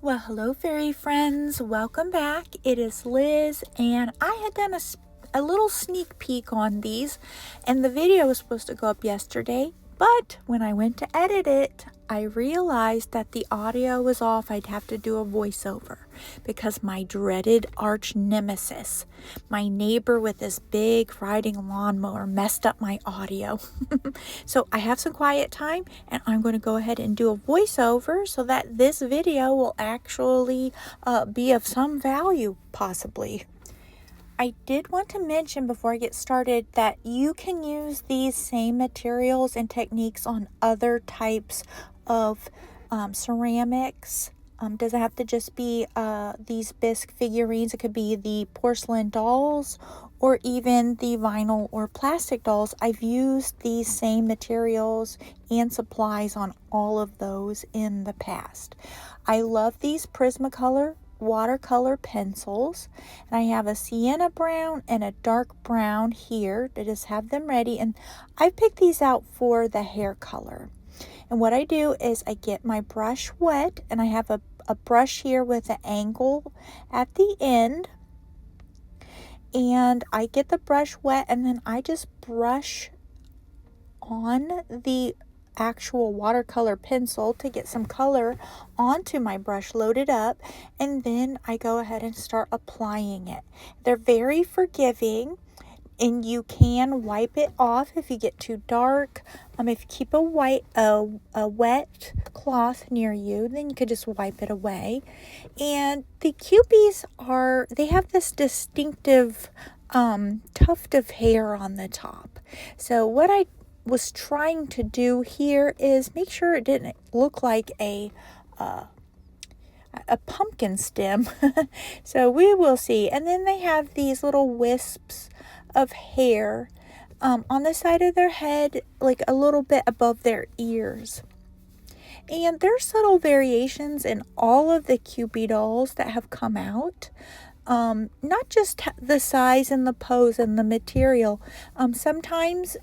Well, hello, fairy friends. Welcome back. It is Liz, and I had done a little sneak peek on these, and the video was supposed to go up yesterday, but when I went to edit it, I realized that the audio was off. I'd have to do a voiceover because my dreaded arch nemesis, my neighbor with this big riding lawnmower, messed up my audio. So I have some quiet time, and I'm going to go ahead and do a voiceover so that this video will actually be of some value, possibly. I did want to mention before I get started that you can use these same materials and techniques on other types of ceramics. Doesn't have to just be these bisque figurines. It could be the porcelain dolls or even the vinyl or plastic dolls. I've used these same materials and supplies on all of those in the past. I love these Prismacolor watercolor pencils, and I have a sienna brown and a dark brown here to just have them ready, and I picked these out for the hair color. And what I do is I get my brush wet, and I have a brush here with an angle at the end, and I get the brush wet, and then I just brush on the actual watercolor pencil to get some color onto my brush loaded up, and then I go ahead and start applying it. They're very forgiving, and you can wipe it off if you get too dark. If you keep a wet cloth near you, then you could just wipe it away. And the Kewpies they have this distinctive tuft of hair on the top. So what I was trying to do here is make sure it didn't look like a pumpkin stem. So we will see. And then they have these little wisps of hair on the side of their head, like a little bit above their ears. And there's subtle variations in all of the Kewpie dolls that have come out. Not just the size and the pose and the material. Sometimes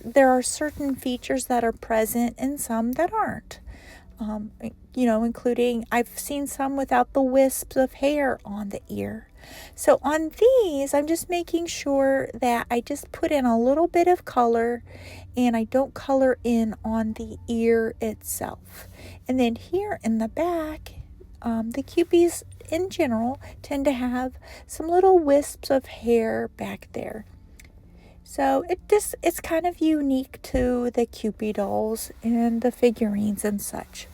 there are certain features that are present and some that aren't. Including I've seen some without the wisps of hair on the ear. So on these, I'm just making sure that I just put in a little bit of color and I don't color in on the ear itself. And then here in the back, the Kewpies in general tend to have some little wisps of hair back there. So it's kind of unique to the Kewpie dolls and the figurines and such.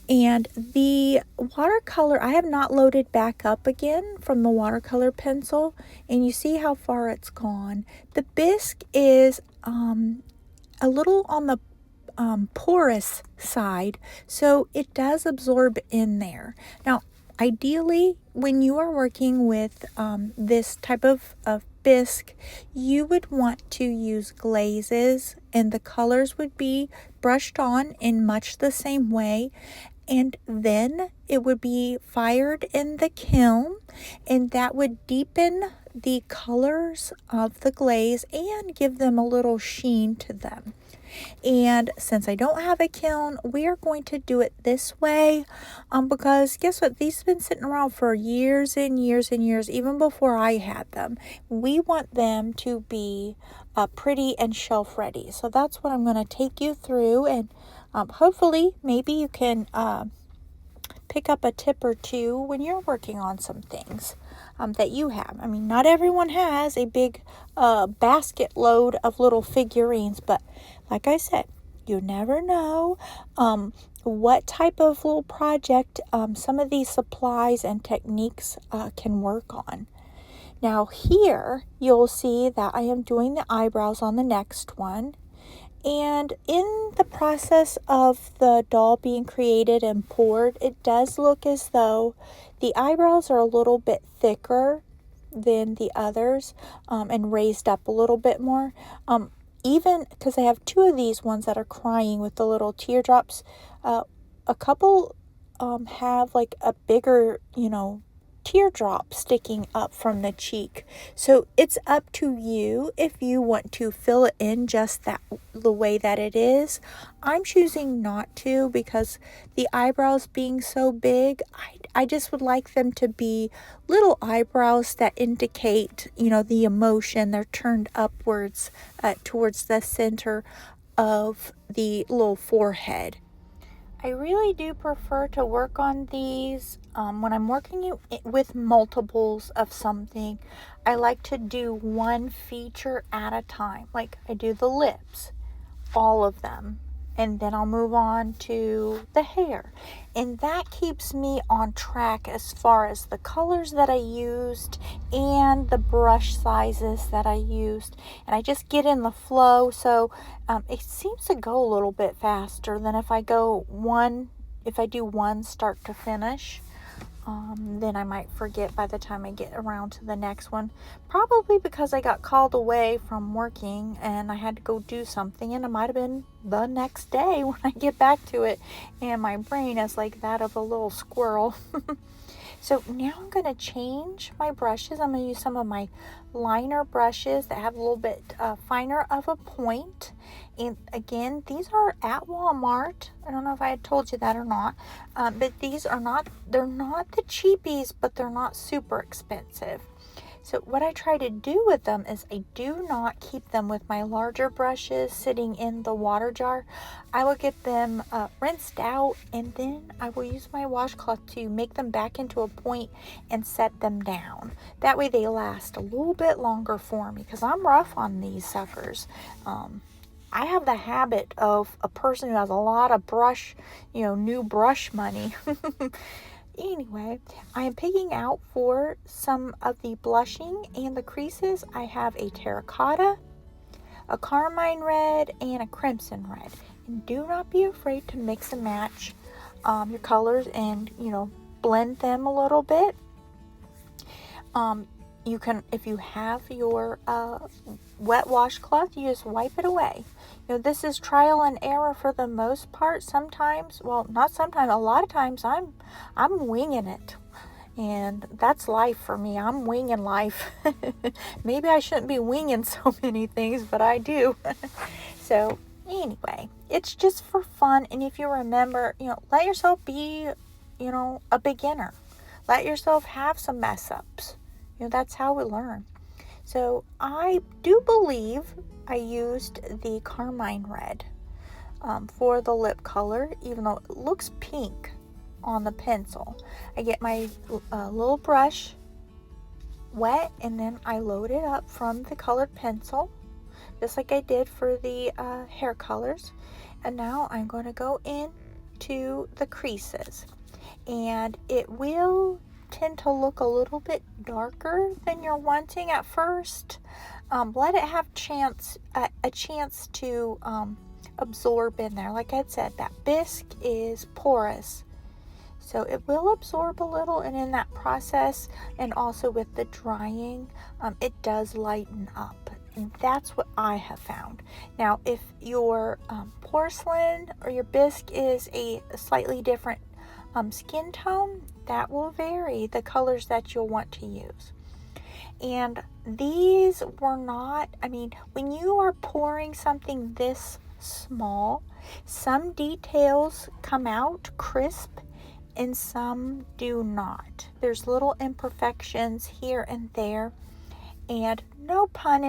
And the watercolor, I have not loaded back up again from the watercolor pencil, and you see how far it's gone. The bisque is a little on the porous side, so it does absorb in there. Now, ideally, when you are working with this type of bisque, you would want to use glazes, and the colors would be brushed on in much the same way, and then it would be fired in the kiln, and that would deepen the colors of the glaze and give them a little sheen to them. And since I don't have a kiln, we are going to do it this way because guess what? These have been sitting around for years and years and years, even before I had them. We want them to be pretty and shelf ready. So that's what I'm going to take you through, and hopefully maybe you can pick up a tip or two when you're working on some things that you have. I mean, not everyone has a big basket load of little figurines, but like I said, you never know what type of little project some of these supplies and techniques can work on. Now here, you'll see that I am doing the eyebrows on the next one. And in the process of the doll being created and poured, it does look as though the eyebrows are a little bit thicker than the others and raised up a little bit more. Even because I have two of these ones that are crying with the little teardrops, a couple have like a bigger, teardrop sticking up from the cheek. So it's up to you if you want to fill it in just the way that it is. I'm choosing not to because the eyebrows being so big, I just would like them to be little eyebrows that indicate, the emotion. They're turned upwards towards the center of the little forehead. I really do prefer to work on these when I'm working with multiples of something. I like to do one feature at a time. Like I do the lips, all of them, and then I'll move on to the hair. And that keeps me on track as far as the colors that I used and the brush sizes that I used. And I just get in the flow, so it seems to go a little bit faster than if I do one start to finish. Then I might forget by the time I get around to the next one. Probably because I got called away from working and I had to go do something, and it might have been the next day when I get back to it, and my brain is like that of a little squirrel. So now I'm going to change my brushes. I'm going to use some of my liner brushes that have a little bit finer of a point. And again, these are at Walmart. I don't know if I had told you that or not. But they're not the cheapies, but they're not super expensive. So what I try to do with them is I do not keep them with my larger brushes sitting in the water jar. I will get them rinsed out, and then I will use my washcloth to make them back into a point and set them down. That way they last a little bit longer for me, because I'm rough on these suckers. I have the habit of a person who has a lot of new brush money. Anyway, I am picking out for some of the blushing and the creases. I have a terracotta, a carmine red, and a crimson red. And do not be afraid to mix and match your colors and, blend them a little bit. You can, if you have your wet washcloth, you just wipe it away. This is trial and error for the most part. Sometimes, well, not sometimes, a lot of times I'm winging it. And that's life for me. I'm winging life. Maybe I shouldn't be winging so many things, but I do. So anyway, it's just for fun. And if you remember, let yourself be, a beginner. Let yourself have some mess ups. That's how we learn. So I do believe I used the carmine red for the lip color, even though it looks pink on the pencil. I get my little brush wet, and then I load it up from the colored pencil, just like I did for the hair colors. And now I'm going to go into the creases, and it will tend to look a little bit darker than you're wanting at first. Let it have a chance to absorb in there. Like I said, that bisque is porous, so it will absorb a little, and in that process, and also with the drying, it does lighten up. And that's what I have found. Now, if your porcelain or your bisque is a slightly different skin tone, that will vary the colors that you'll want to use. And these were not, when you are pouring something this small, some details come out crisp and some do not. There's little imperfections here and there, and pun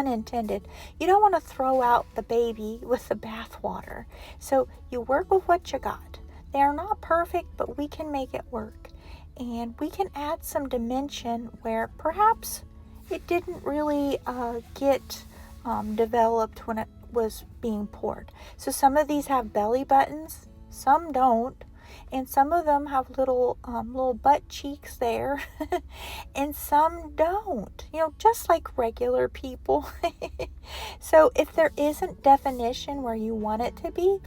intended. You don't want to throw out the baby with the bathwater. So you work with what you got. They are not perfect, but we can make it work. And we can add some dimension where perhaps it didn't really get developed when it was being poured. So some of these have belly buttons, some don't, and some of them have little butt cheeks there, and some don't, just like regular people. So if there isn't definition where you want it to be,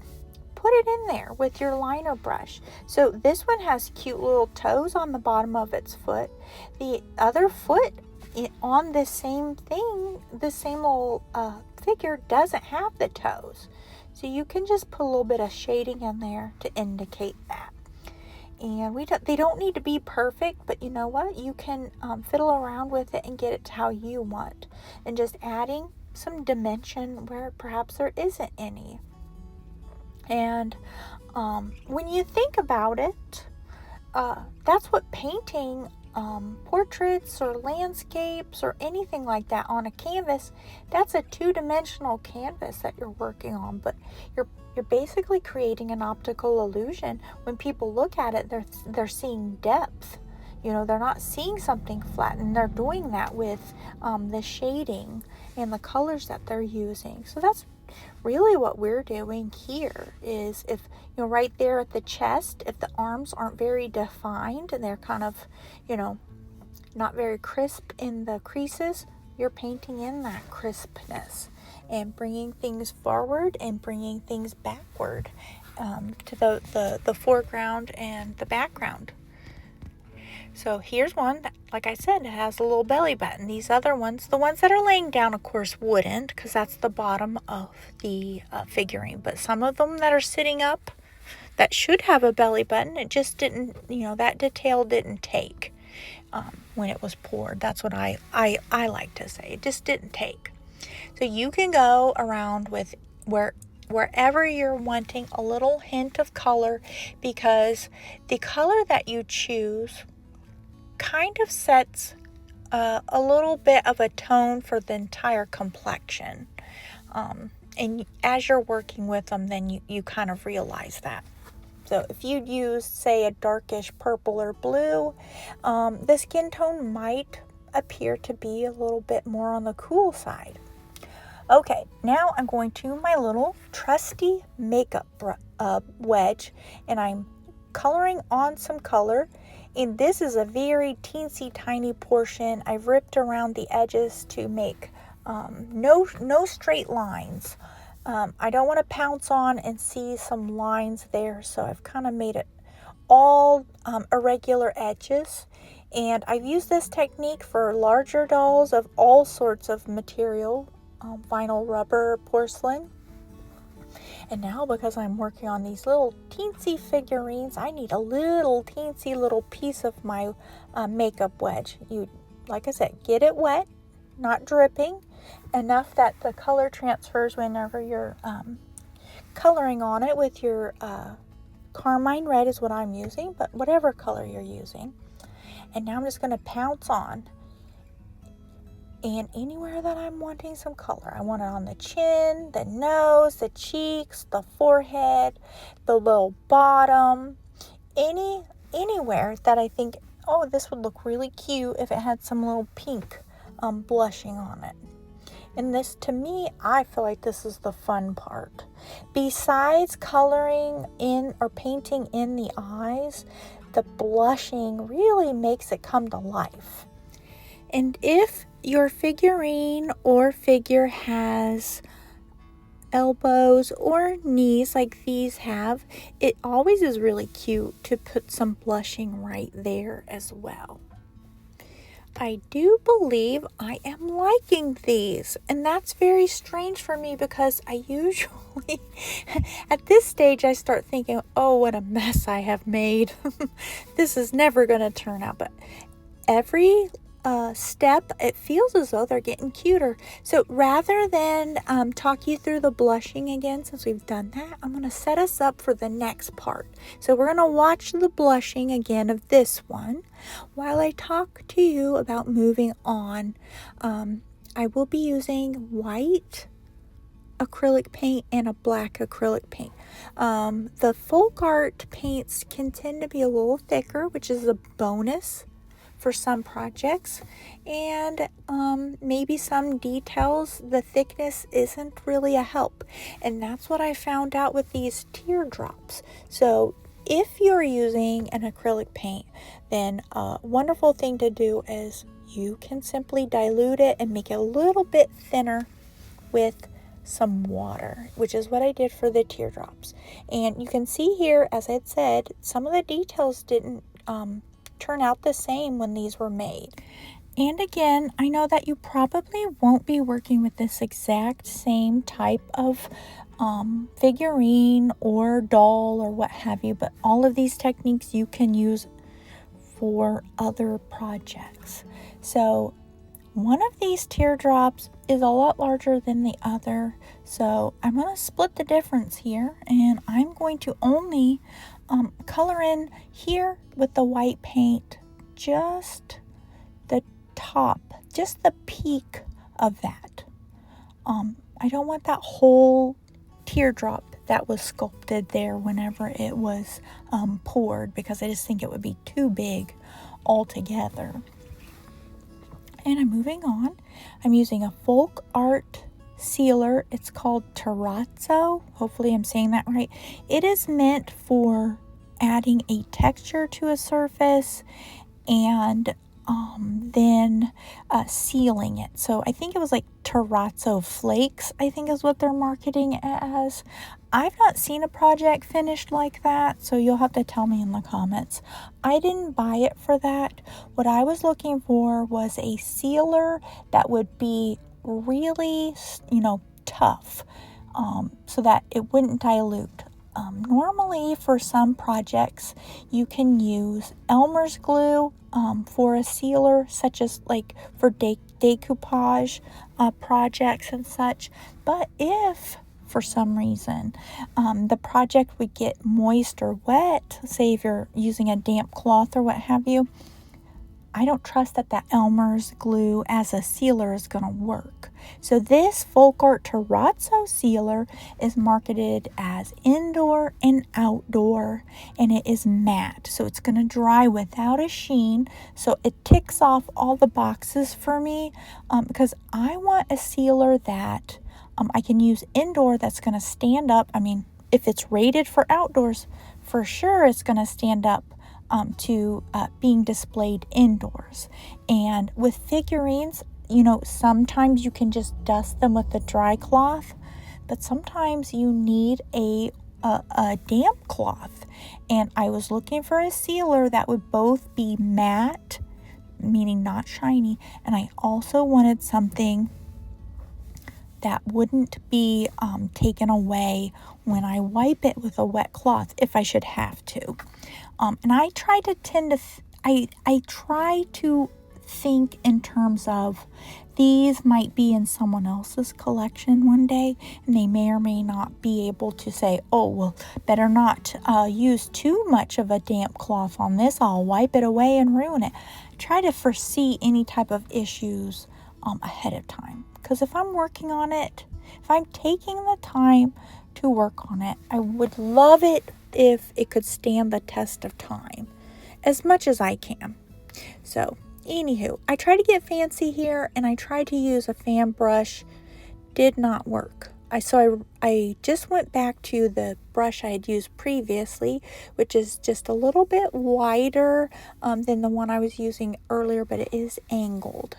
put it in there with your liner brush. So this one has cute little toes on the bottom of its foot. The other foot on this same thing, the same little figure, doesn't have the toes. So you can just put a little bit of shading in there to indicate that. And they don't need to be perfect, but you know what? You can fiddle around with it and get it to how you want. And just adding some dimension where perhaps there isn't any. And when you think about it, that's what painting portraits or landscapes or anything like that on a canvas, that's a two-dimensional canvas that you're working on, but you're basically creating an optical illusion. When people look at it, they're seeing depth. You know, they're not seeing something flat, and they're doing that with the shading and the colors that they're using. So that's really what we're doing here. Is, if you know, right there at the chest, if the arms aren't very defined and they're kind of, you know, not very crisp in the creases, you're painting in that crispness and bringing things forward and bringing things backward to the foreground and the background. So here's one that, like I said, it has a little belly button. These other ones, the ones that are laying down, of course, wouldn't, because that's the bottom of the figurine. But some of them that are sitting up that should have a belly button, it just didn't, you know, that detail didn't take when it was poured. That's what I like to say. It just didn't take. So you can go around with wherever you're wanting a little hint of color, because the color that you choose kind of sets a little bit of a tone for the entire complexion. And as you're working with them, then you kind of realize that. So if you'd use, say, a darkish purple or blue, the skin tone might appear to be a little bit more on the cool side. Okay, now I'm going to my little trusty makeup wedge, and I'm coloring on some color. And this is a very teensy tiny portion. I've ripped around the edges to make no straight lines. I don't want to pounce on and see some lines there, so I've kind of made it all irregular edges. And I've used this technique for larger dolls of all sorts of material, vinyl, rubber, porcelain. And now, because I'm working on these little teensy figurines, I need a little teensy little piece of my makeup wedge. You, like I said, get it wet, not dripping, enough that the color transfers whenever you're coloring on it with your carmine red is what I'm using, but whatever color you're using. And now I'm just going to pounce on. And anywhere that I'm wanting some color, I want it on the chin, the nose, the cheeks, the forehead, the little bottom, anywhere that I think, oh, this would look really cute if it had some little pink blushing on it. And this, to me, I feel like this is the fun part. Besides coloring in or painting in the eyes, the blushing really makes it come to life. And if your figurine or figure has elbows or knees like these have, it always is really cute to put some blushing right there as well. I do believe I am liking these, and that's very strange for me, because I usually at this stage I start thinking, oh, what a mess I have made. This is never going to turn out, but every step, it feels as though they're getting cuter. So rather than talk you through the blushing again, since we've done that, I'm going to set us up for the next part. So we're going to watch the blushing again of this one while I talk to you about moving on. I will be using white acrylic paint and a black acrylic paint. The folk art paints can tend to be a little thicker, which is a bonus for some projects, and maybe some details, the thickness isn't really a help. And that's what I found out with these teardrops. So if you're using an acrylic paint, then a wonderful thing to do is you can simply dilute it and make it a little bit thinner with some water, which is what I did for the teardrops. And you can see here, as I said, some of the details didn't turn out the same when these were made. And again, I know that you probably won't be working with this exact same type of figurine or doll or what have you, but all of these techniques you can use for other projects. So one of these teardrops is a lot larger than the other, so I'm going to split the difference here, and I'm going to only color in here with the white paint just the top, just the peak of that. I don't want that whole teardrop that was sculpted there whenever it was poured, because I just think it would be too big altogether. And I'm moving on. I'm using a folk art sealer. It's called terrazzo. Hopefully I'm saying that right. It is meant for adding a texture to a surface and then sealing it. So I think it was like terrazzo flakes, I think is what they're marketing it as. I've not seen a project finished like that, so you'll have to tell me in the comments. I didn't buy it for that. What I was looking for was a sealer that would be really, tough, so that it wouldn't dilute. Normally for some projects you can use Elmer's glue for a sealer, such as like for decoupage projects and such. But if for some reason the project would get moist or wet, say if you're using a damp cloth or what have you, I don't trust that Elmer's glue as a sealer is going to work. So this folk art terrazzo sealer is marketed as indoor and outdoor, and it is matte. So it's going to dry without a sheen. So it ticks off all the boxes for me, because I want a sealer that I can use indoor that's going to stand up. I mean, if it's rated for outdoors, for sure it's going to stand up to being displayed indoors. And with figurines, sometimes you can just dust them with a dry cloth, but sometimes you need a damp cloth. And I was looking for a sealer that would both be matte, meaning not shiny, and I also wanted something that wouldn't be taken away when I wipe it with a wet cloth if I should have to. And I try to I try to think in terms of these might be in someone else's collection one day, and they may or may not be able to say, oh, well, better not use too much of a damp cloth on this. I'll wipe it away and ruin it. Try to foresee any type of issues ahead of time. Because if I'm working on it, if I'm taking the time to work on it, I would love it if it could stand the test of time as much as I can. So, anywho, I tried to get fancy here, and I tried to use a fan brush. Did not work. I just went back to the brush I had used previously, which is just a little bit wider than the one I was using earlier, but it is angled.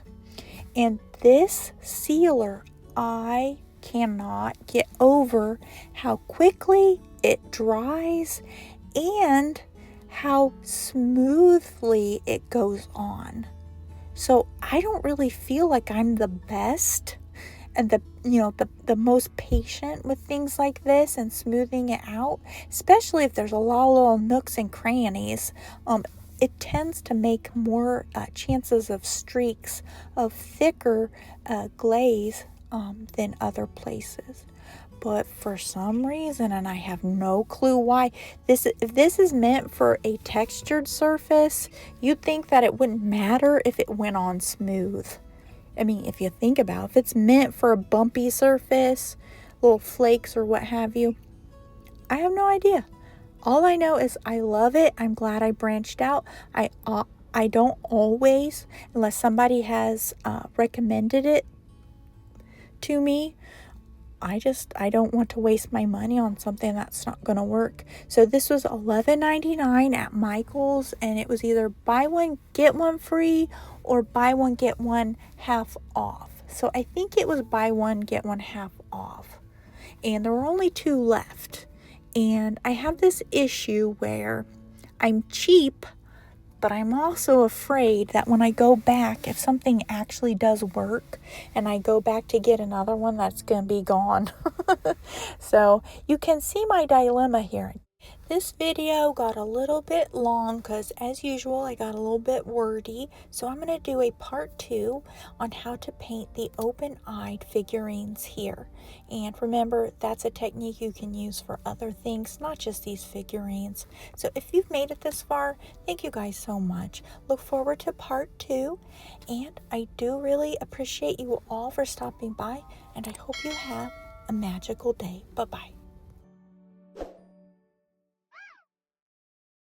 And this sealer, I cannot get over how quickly it dries and how smoothly it goes on. So I don't really feel like I'm the best and the most patient with things like this and smoothing it out, especially if there's a lot of little nooks and crannies. It tends to make more chances of streaks of thicker glaze than other places. But for some reason, and I have no clue why, if this is meant for a textured surface, you'd think that it wouldn't matter if it went on smooth. I mean, if you think about it, if it's meant for a bumpy surface, little flakes or what have you, I have no idea. All I know is I love it. I'm glad I branched out. I don't always, unless somebody has recommended it to me, I don't want to waste my money on something that's not going to work. So this was $11.99 at Michael's, and it was either buy one, get one free, or buy one, get one half off. So I think it was buy one, get one half off. And there were only 2 left. And I have this issue where I'm cheap, but I'm also afraid that when I go back, if something actually does work and I go back to get another one, that's going to be gone. So you can see my dilemma here. This video got a little bit long because, as usual, I got a little bit wordy. So I'm going to do a part 2 on how to paint the open-eyed figurines here. And remember, that's a technique you can use for other things, not just these figurines. So if you've made it this far, thank you guys so much. Look forward to part 2. And I do really appreciate you all for stopping by. And I hope you have a magical day. Bye-bye.